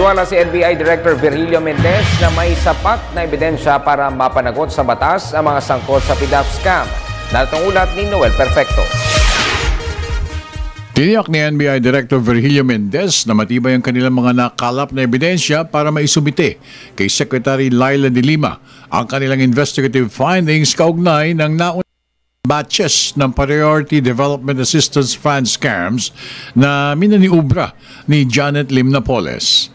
Naniniwala si NBI Director Virgilio Mendez na may sapat na ebidensya para mapanagot sa batas ang mga sangkot sa PDAP scam. Naritong ulat ni Noel Perfecto. Tiniyak ni NBI Director Virgilio Mendez na matibay ang kanilang mga nakalap na ebidensya para maisubite kay Secretary Laila de Lima ang kanilang investigative findings kaugnay ng naunang batches ng Priority Development Assistance Fund scams na minaniubra ni Janet Lim Napoles.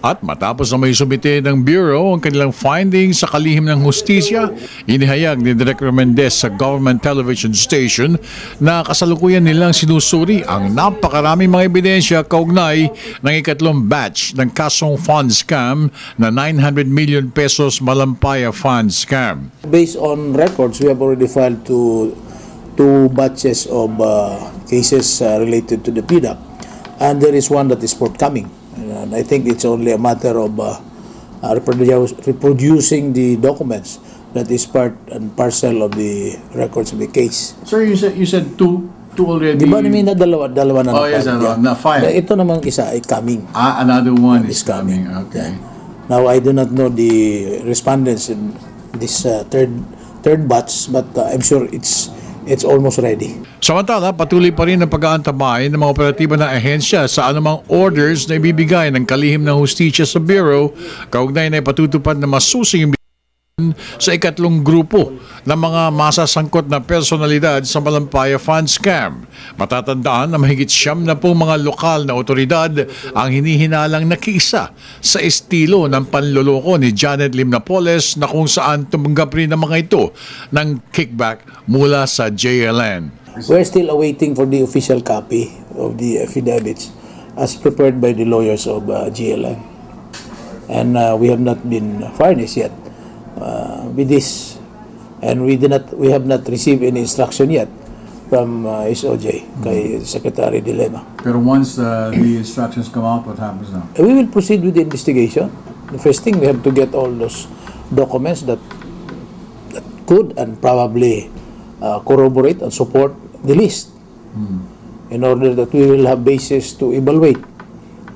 At matapos na may subite ng Bureau ang kanilang findings sa kalihim ng hustisya, inihayag ni Director Mendez sa government television station na kasalukuyan nilang sinusuri ang napakaraming mga ebidensya kaugnay ng ikatlong batch ng kasong fund scam na 900 million pesos Malampaya fund scam. Based on records, we have already filed two batches of cases related to the PDAP, and there is one that is forthcoming. And I think it's only a matter of reproducing the documents that is part and parcel of the records of the case. Sir, you said two already. Di ba namin na dalawa na oh, yes, na file. Ito namang isa ay coming. Another one is coming. Okay. Yeah. Now, I do not know the respondents in this third batch, but I'm sure it's almost ready. Samantala, patuloy pa rin ang pag-aantabay ng mga operatiba ng ahensya sa anumang orders na ibibigay ng kalihim ng hustisya sa Bureau kaugnay na ipatutupad na masusing sa ikatlong grupo ng mga masasangkot na personalidad sa Malampaya Fund Scam. Matatandaan na mahigit 70 mga lokal na otoridad ang hinihinalang nakiisa sa estilo ng panloloko ni Janet Lim Napoles na kung saan tumanggap rin ng mga ito ng kickback mula sa JLN. We're still awaiting for the official copy of the affidavits as prepared by the lawyers of JLN. And we have not been furnished yet with this, and we have not received any instruction yet from SOJ kay Secretary de Lima. Pero once the instructions come out, what happens now? We will proceed with the investigation. The first thing, we have to get all those documents that could and probably corroborate and support the list in order that we will have basis to evaluate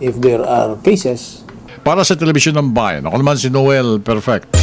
if there are cases. Para sa Telebisyon ng Bayan, ako naman si Noel Perfecto.